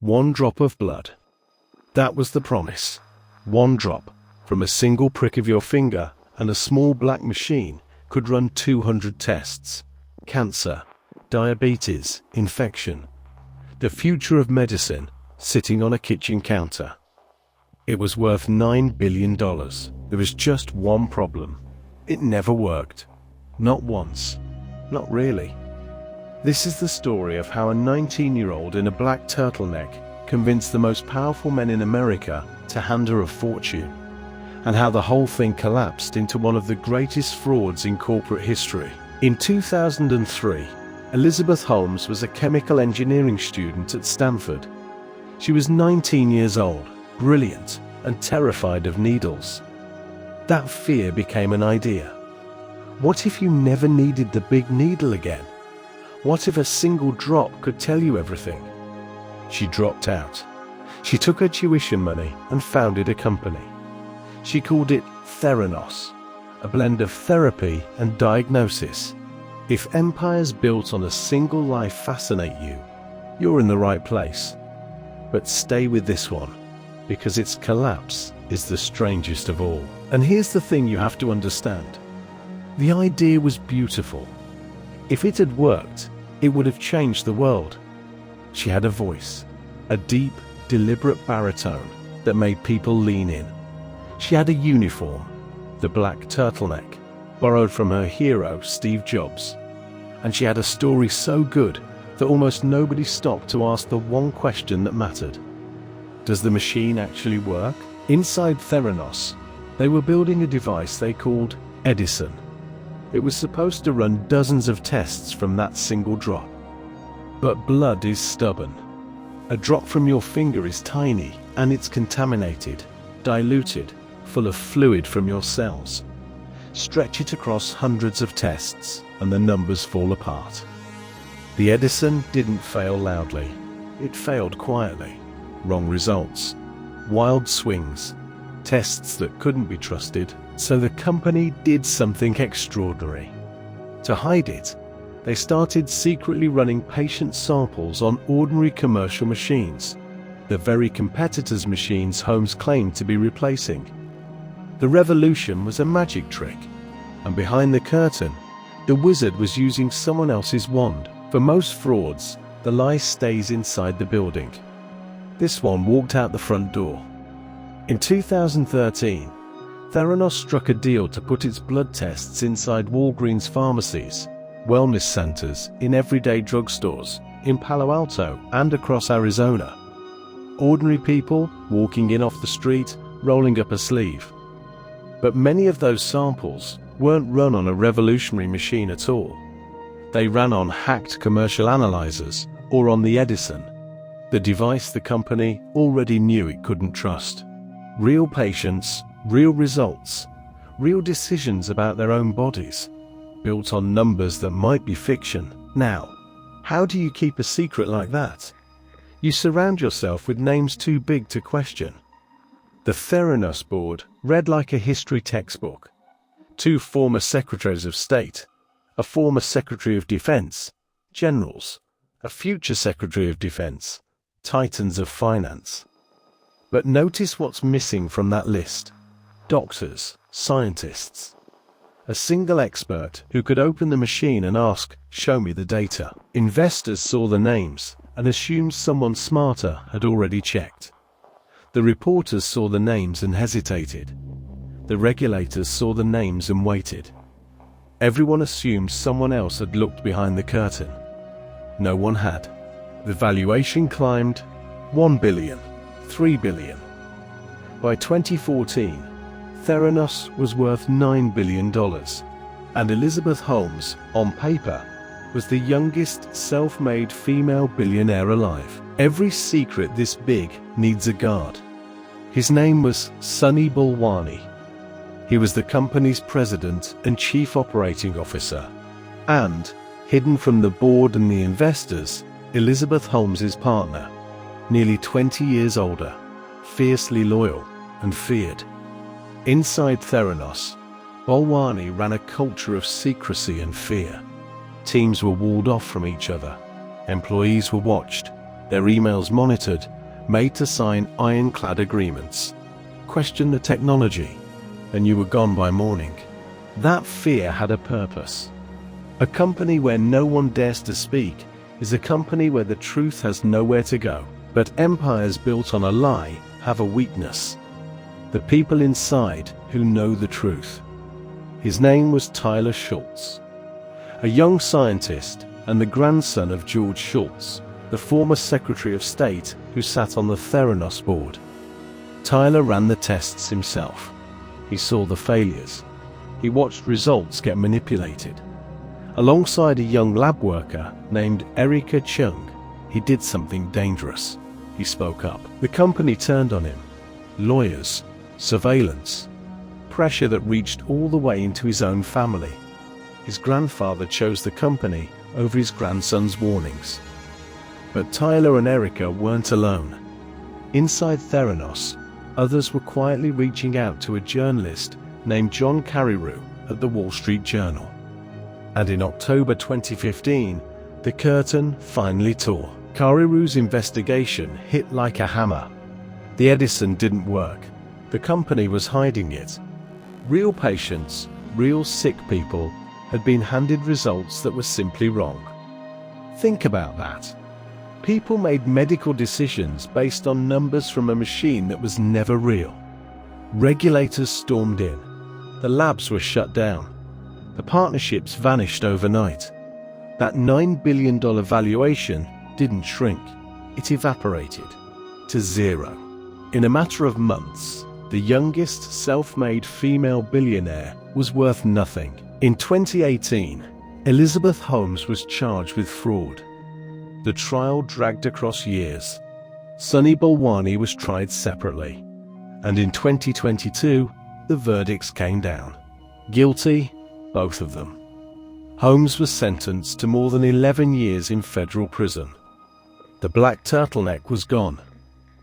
One drop of blood. That was the promise. One drop from a single prick of your finger, and a small black machine could run 200 tests. Cancer, diabetes, infection. The future of medicine sitting on a kitchen counter. It was worth $9 billion. There was just one problem. It never worked. Not once. Not really. This is the story of how a 19-year-old in a black turtleneck convinced the most powerful men in America to hand her a fortune, and how the whole thing collapsed into one of the greatest frauds in corporate history. In 2003, Elizabeth Holmes was a chemical engineering student at Stanford. She was 19 years old, brilliant, and terrified of needles. That fear became an idea. What if you never needed the big needle again? What if a single drop could tell you everything? She dropped out. She took her tuition money and founded a company. She called it Theranos, a blend of therapy and diagnosis. If empires built on a single life fascinate you, you're in the right place. But stay with this one, because its collapse is the strangest of all. And here's the thing you have to understand. The idea was beautiful. If it had worked, it would have changed the world. She had a voice, a deep, deliberate baritone that made people lean in. She had a uniform, the black turtleneck, borrowed from her hero, Steve Jobs. And she had a story so good that almost nobody stopped to ask the one question that mattered. Does the machine actually work? Inside Theranos, they were building a device they called Edison. It was supposed to run dozens of tests from that single drop. But blood is stubborn. A drop from your finger is tiny, and it's contaminated, diluted, full of fluid from your cells. Stretch it across hundreds of tests, and the numbers fall apart. The Edison didn't fail loudly. It failed quietly. Wrong results. Wild swings. Tests that couldn't be trusted. So the company did something extraordinary. To hide it, they started secretly running patient samples on ordinary commercial machines, the very competitors' machines Holmes claimed to be replacing. The revolution was a magic trick, and behind the curtain, the wizard was using someone else's wand. For most frauds, the lie stays inside the building. This one walked out the front door. In 2013, Theranos struck a deal to put its blood tests inside Walgreens pharmacies, wellness centers, in everyday drugstores, in Palo Alto and across Arizona. Ordinary people walking in off the street, rolling up a sleeve. But many of those samples weren't run on a revolutionary machine at all. They ran on hacked commercial analyzers or on the Edison, the device the company already knew it couldn't trust. Real patients, real results, real decisions about their own bodies, built on numbers that might be fiction. Now, how do you keep a secret like that? You surround yourself with names too big to question. The Theranos board read like a history textbook. 2 former secretaries of state, a former secretary of defense, generals, a future secretary of defense, titans of finance. But notice what's missing from that list. Doctors, scientists. A single expert who could open the machine and ask, "Show me the data." Investors saw the names and assumed someone smarter had already checked. The reporters saw the names and hesitated. The regulators saw the names and waited. Everyone assumed someone else had looked behind the curtain. No one had. The valuation climbed. 1 billion, 3 billion. By 2014, Theranos was worth $9 billion, and Elizabeth Holmes, on paper, was the youngest self-made female billionaire alive. Every secret this big needs a guard. His name was Sunny Balwani. He was the company's president and chief operating officer. And, hidden from the board and the investors, Elizabeth Holmes's partner, nearly 20 years older, fiercely loyal and feared. Inside Theranos, Balwani ran a culture of secrecy and fear. Teams were walled off from each other. Employees were watched. their emails monitored, made to sign ironclad agreements. Question the technology, and you were gone by morning. That fear had a purpose. A company where no one dares to speak is a company where the truth has nowhere to go. But empires built on a lie have a weakness: the people inside who know the truth. His name was Tyler Shultz, a young scientist and the grandson of George Shultz, the former Secretary of State who sat on the Theranos board. Tyler ran the tests himself. He saw the failures. He watched results get manipulated. Alongside a young lab worker named Erica Chung, he did something dangerous. He spoke up. The company turned on him. Lawyers, surveillance, pressure that reached all the way into his own family. His grandfather chose the company over his grandson's warnings. But Tyler and Erica weren't alone. Inside Theranos, others were quietly reaching out to a journalist named John Carreyrou at the Wall Street Journal. And in October 2015, the curtain finally tore. Carreyrou's investigation hit like a hammer. The Edison didn't work. The company was hiding it. Real patients, real sick people, had been handed results that were simply wrong. Think about that. People made medical decisions based on numbers from a machine that was never real. Regulators stormed in. The labs were shut down. The partnerships vanished overnight. That $9 billion valuation didn't shrink. It evaporated to zero. In a matter of months, the youngest self-made female billionaire was worth nothing. In 2018, Elizabeth Holmes was charged with fraud. The trial dragged across years. Sunny Balwani was tried separately. And in 2022, the verdicts came down. Guilty, both of them. Holmes was sentenced to more than 11 years in federal prison. The black turtleneck was gone.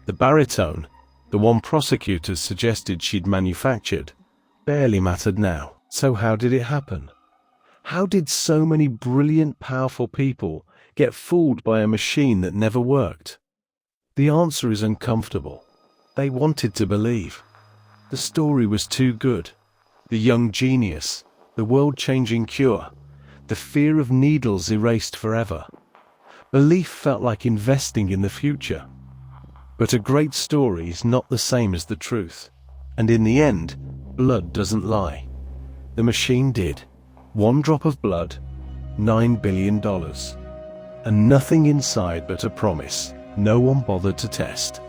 The baritone, the one prosecutors suggested she'd manufactured, barely mattered now. So how did it happen? How did so many brilliant, powerful people get fooled by a machine that never worked? The answer is uncomfortable. They wanted to believe. The story was too good. The young genius, the world-changing cure, the fear of needles erased forever. Belief felt like investing in the future. But a great story is not the same as the truth. And in the end, blood doesn't lie. The machine did. One drop of blood, $9 billion. And nothing inside but a promise no one bothered to test.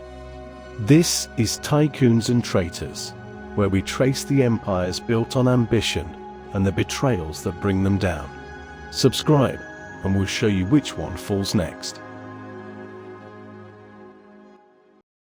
This is Tycoons and Traitors, where we trace the empires built on ambition and the betrayals that bring them down. Subscribe, and we'll show you which one falls next.